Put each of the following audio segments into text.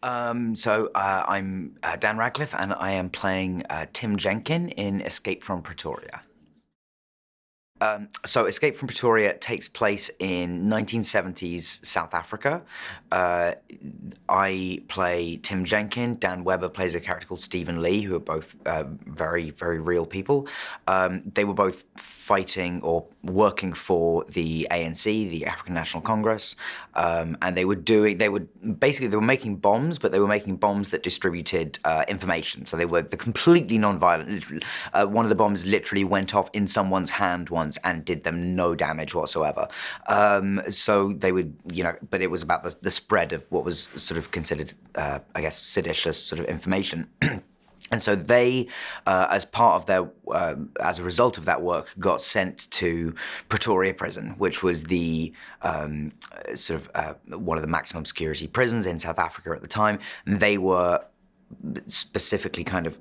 I'm Dan Radcliffe, and I am playing Tim Jenkin in Escape from Pretoria. Escape from Pretoria takes place in 1970s South Africa. I play Tim Jenkin. Dan Webber plays a character called Stephen Lee, who are both very, very real people. They were both fighting or working for the ANC, the African National Congress, and they were making bombs, but they were making bombs that distributed information. So they were completely non-violent. One of the bombs literally went off in someone's hand once and did them no damage whatsoever. So they would, but it was about the spread of what was sort of considered, seditious sort of information. And so they, as part of their, as a result of that work, got sent to Pretoria Prison, which was the one of the maximum security prisons in South Africa at the time. And they were specifically kind of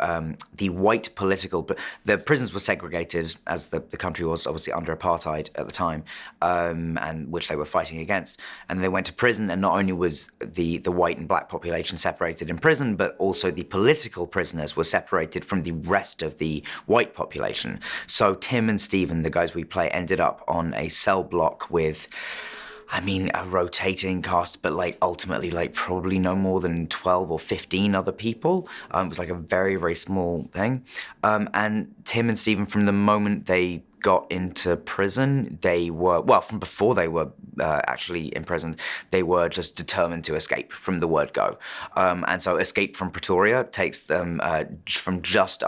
the white political, but the prisons were segregated as the country was obviously under apartheid at the time, and which they were fighting against. And they went to prison, and not only was the white and black population separated in prison, but also the political prisoners were separated from the rest of the white population. So Tim and Stephen, the guys we play, ended up on a cell block with, a rotating cast, but ultimately probably no more than 12 or 15 other people. It was a very, very small thing. And Tim and Stephen, from the moment they got into prison, they were, from before they were actually imprisoned, they were just determined to escape from the word go. And so Escape from Pretoria takes them from just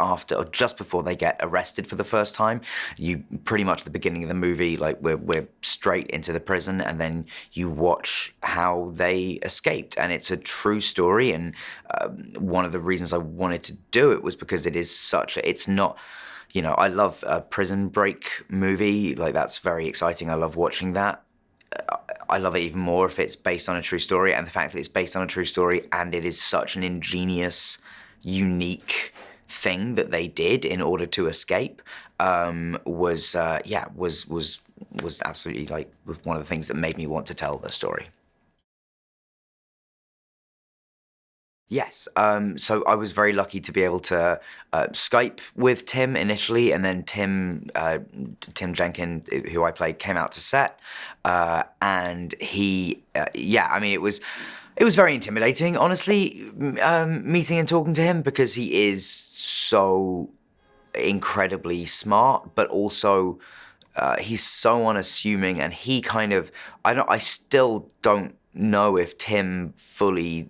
before they get arrested for the first time. You pretty much at the beginning of the movie, we're straight into the prison, and then you watch how they escaped. And it's a true story, and one of the reasons I wanted to do it was because it's not, I love a prison break movie. That's very exciting. I love watching that. I love it even more if it's based on a true story, and the fact that it's based on a true story and it is such an ingenious, unique thing that they did in order to escape was absolutely one of the things that made me want to tell the story. Yes, so I was very lucky to be able to Skype with Tim initially, and then Tim Jenkin, who I played, came out to set, and he, it was very intimidating, honestly, meeting and talking to him, because he is so incredibly smart, but also he's so unassuming, and he kind of, I still don't know if Tim fully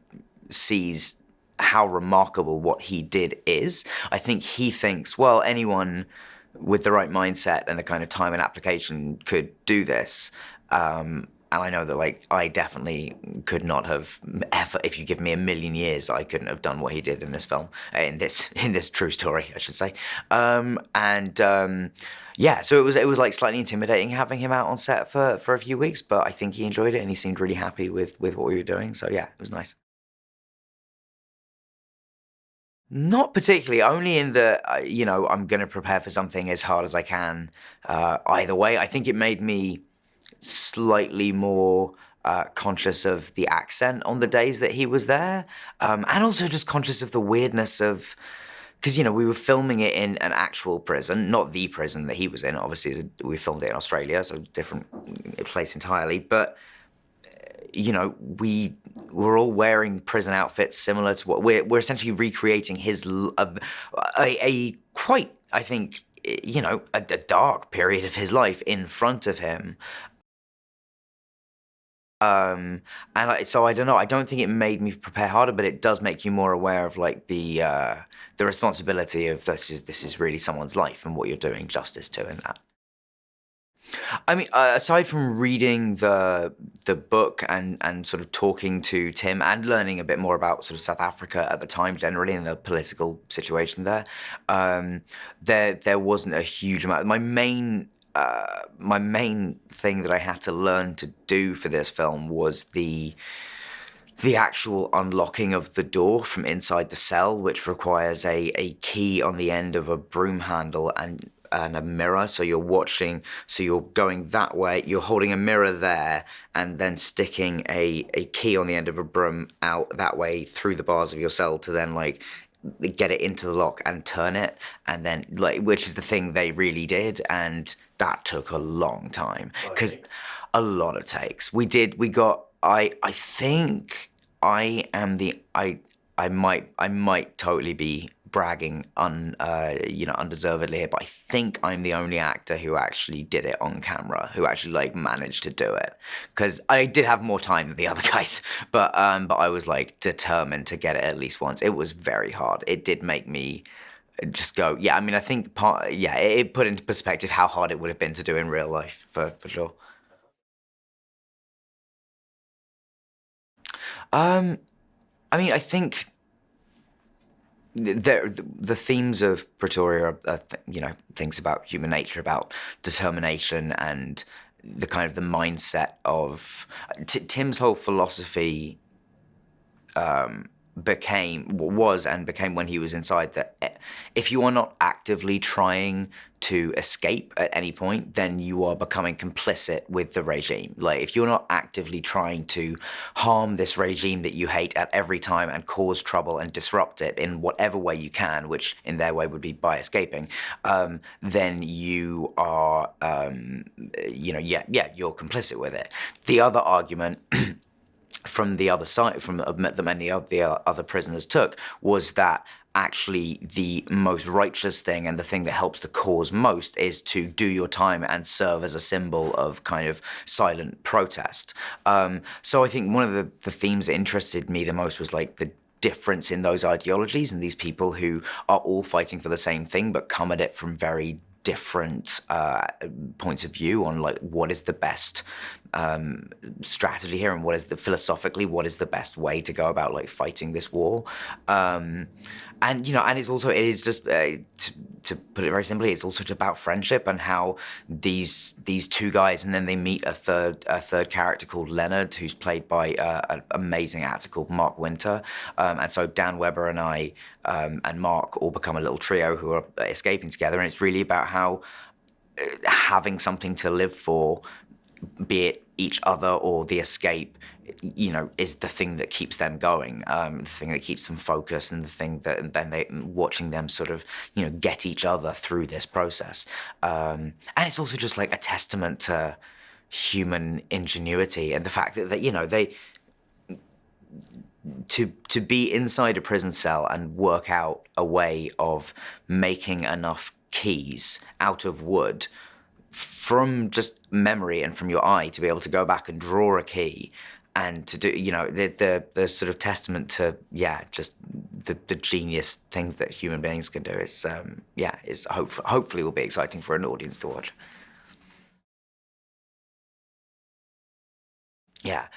sees how remarkable what he did is. I think he thinks, well, anyone with the right mindset and the kind of time and application could do this. And I know that I definitely could not have ever, if you give me a million years, I couldn't have done what he did in this film, in this true story, I should say. So it was slightly intimidating having him out on set for a few weeks, but I think he enjoyed it and he seemed really happy with what we were doing. So yeah, it was nice. Not particularly, only in that, I'm going to prepare for something as hard as I can either way. I think it made me slightly more conscious of the accent on the days that he was there, and also just conscious of the weirdness of, because, we were filming it in an actual prison, not the prison that he was in, obviously. We filmed it in Australia, so different place entirely, but we were all wearing prison outfits similar to what we're essentially recreating his a quite, I think, a dark period of his life in front of him. So I don't know. I don't think it made me prepare harder, but it does make you more aware of the responsibility of this is really someone's life and what you're doing justice to in that. Aside from reading the book and sort of talking to Tim and learning a bit more about sort of South Africa at the time generally and the political situation there, there wasn't a huge amount. My main thing that I had to learn to do for this film was the actual unlocking of the door from inside the cell, which requires a key on the end of a broom handle, and a mirror. So you're going that way, you're holding a mirror there, and then sticking a key on the end of a broom out that way through the bars of your cell to then like get it into the lock and turn it, and then like, which is the thing they really did, and that took a long time because a lot of takes. I think I might totally be bragging undeservedly here, but I think I'm the only actor who actually did it on camera, who actually like managed to do it. Because I did have more time than the other guys, but I was like determined to get it at least once. It was very hard. It did make me just go, yeah. I mean, I think it put into perspective how hard it would have been to do in real life for sure. Um, I mean, I think the themes of Pretoria are things about human nature, about determination, and the kind of the mindset of Tim's whole philosophy became when he was inside that if you are not actively trying to escape at any point, then you are becoming complicit with the regime. Like if you're not actively trying to harm this regime that you hate at every time and cause trouble and disrupt it in whatever way you can, which in their way would be by escaping, then you are, you're complicit with it. The other argument from the other side, from that many of the other prisoners took, was that actually the most righteous thing and the thing that helps the cause most is to do your time and serve as a symbol of kind of silent protest. So I think one of the themes that interested me the most was like the difference in those ideologies and these people who are all fighting for the same thing but come at it from very different points of view on like what is the best strategy here and philosophically what is the best way to go about like fighting this war, and it is just to put it very simply, it's also about friendship and how these two guys, and then they meet a third character called Leonard, who's played by an amazing actor called Mark Winter, and so Dan Weber and I and Mark all become a little trio who are escaping together, and it's really about how having something to live for, be it each other or the escape, is the thing that keeps them going, the thing that keeps them focused, and the thing that, and then watching them sort of, get each other through this process. And it's also just like a testament to human ingenuity and the fact that they to be inside a prison cell and work out a way of making enough keys out of wood from just memory and from your eye to be able to go back and draw a key and to do, the sort of testament to, just the genius things that human beings can do is hopefully will be exciting for an audience to watch. Yeah.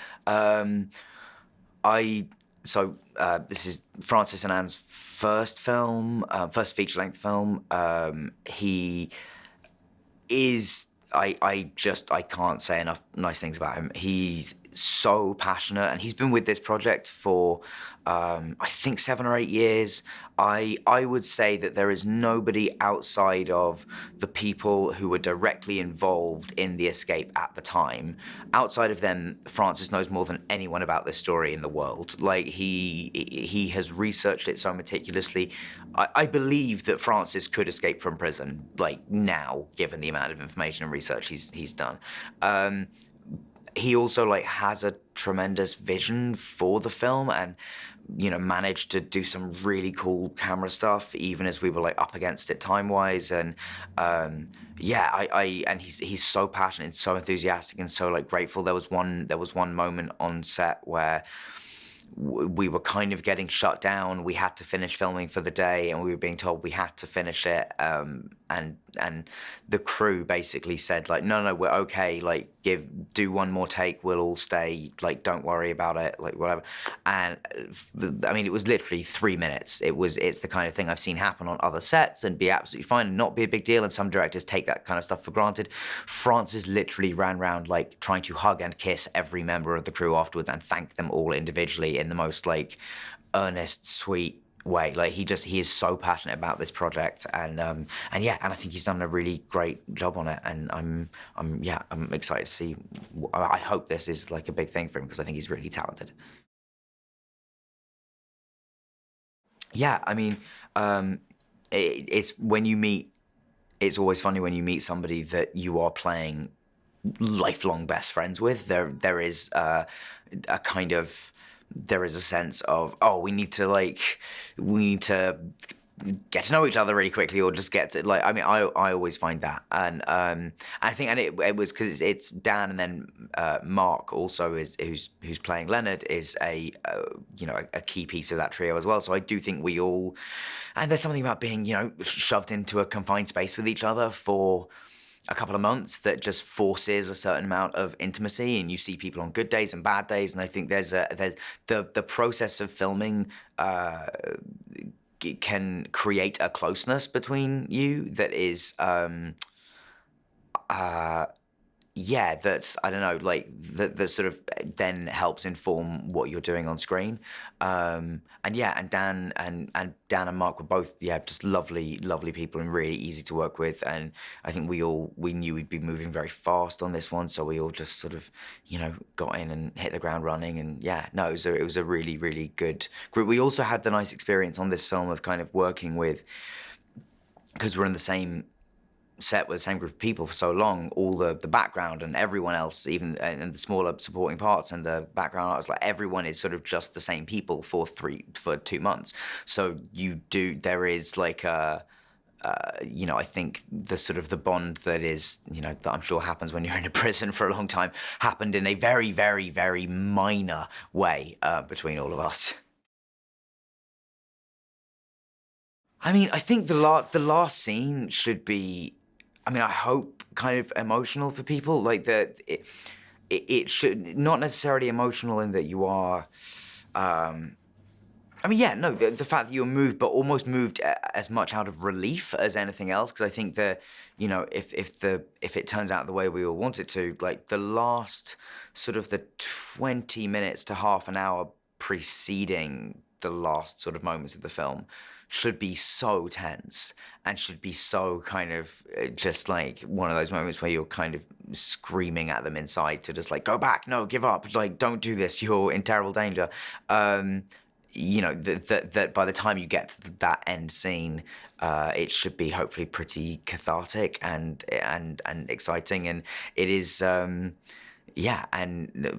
This is Francis and Anne's first film, first feature-length film. He is, I can't say enough nice things about him. He's so passionate, and he's been with this project for I think 7 or 8 years. I would say that there is nobody outside of the people who were directly involved in the escape at the time. Outside of them, Francis knows more than anyone about this story in the world. Like he has researched it so meticulously. I believe that Francis could escape from prison, like now, given the amount of information and research he's done. He also like has a tremendous vision for the film, and managed to do some really cool camera stuff even as we were like up against it time-wise. And and he's so passionate and so enthusiastic and so like grateful. There was one moment on set where we were kind of getting shut down. We had to finish filming for the day, and we were being told we had to finish it. And the crew basically said like, no, we're okay. Like, do one more take. We'll all stay. Like, don't worry about it. Like, whatever. And I mean, it was literally 3 minutes. It's the kind of thing I've seen happen on other sets and be absolutely fine and not be a big deal. And some directors take that kind of stuff for granted. Francis literally ran around like trying to hug and kiss every member of the crew afterwards and thank them all individually in the most like earnest, sweet, way. Like he is so passionate about this project, and I think he's done a really great job on it. And I'm excited to see. I hope this is like a big thing for him because I think he's really talented. Yeah, I mean, it's when you meet. It's always funny when you meet somebody that you are playing lifelong best friends with. There is a sense of, oh, we need to get to know each other really quickly, or just get to like. I mean, I always find that, and I think, and it was because it's Dan, and then Mark also who's playing Leonard is a key piece of that trio as well. So I do think we all, and there's something about being shoved into a confined space with each other for a couple of months that just forces a certain amount of intimacy, and you see people on good days and bad days, and I think there's the process of filming can create a closeness between you that is that's, I don't know, like that sort of then helps inform what you're doing on screen. And Dan and Mark were both just lovely people and really easy to work with. And I think we knew we'd be moving very fast on this one, so we all just sort of got in and hit the ground running. And it was a really, really good group. We also had the nice experience on this film of kind of working with, because we're in the same set with the same group of people for so long, all the background and everyone else, even and the smaller supporting parts and the background artists, like everyone is sort of just the same people for 2 months. So there is like I think the sort of the bond that is, that I'm sure happens when you're in a prison for a long time, happened in a very, very, very minor way between all of us. I mean, I think the last scene should be, I mean, I hope kind of emotional for people. Like it should not necessarily emotional in that you are. The fact that you're moved, but almost moved as much out of relief as anything else. Because I think that if it turns out the way we all want it to, like the last sort of the 20 minutes to half an hour preceding the last sort of moments of the film should be so tense and should be so kind of just like one of those moments where you're kind of screaming at them inside to just like, go back, no, give up, like, don't do this, you're in terrible danger. That by the time you get to that end scene, it should be hopefully pretty cathartic and exciting, and it is. And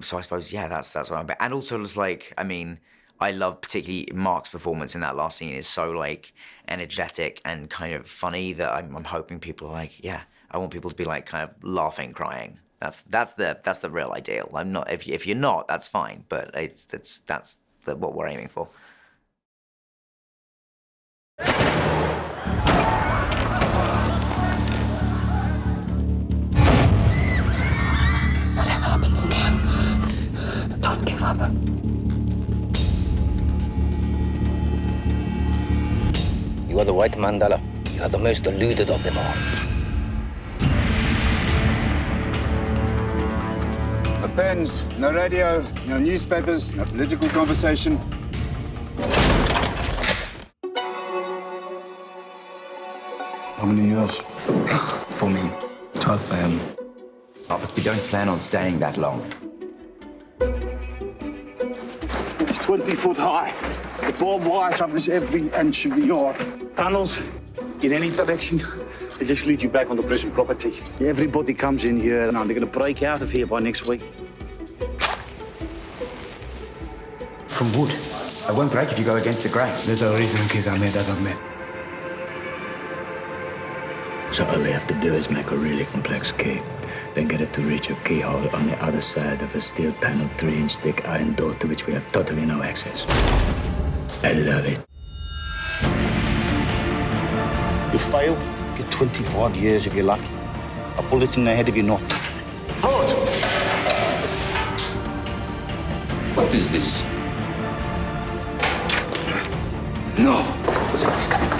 so I suppose that's what I'm. And also, it's like, I mean, I love particularly Mark's performance in that last scene is so like energetic and kind of funny that I'm hoping people are like, I want people to be like kind of laughing, crying. That's the real ideal. I'm not, if you're not, that's fine, but that's what we're aiming for. Whatever happens in here, don't give up. You are the white Mandela. You are the most deluded of them all. No pens, no radio, no newspapers, no political conversation. How many years? For me, 12 a.m. Oh, but we don't plan on staying that long. It's 20 foot high. The barbed wire covers every inch of the yard. Tunnels in any direction. They just lead you back on the prison property. Everybody comes in here and they're going to break out of here by next week. From wood. I won't break if you go against the grain. There's a reason in case I made that admit. So all we have to do is make a really complex key, then get it to reach a keyhole on the other side of a steel panel 3-inch thick iron door to which we have totally no access. I love it. You fail, get 25 years if you're lucky. A bullet in the head if you're not. Halt! What is this? No! Somebody's coming.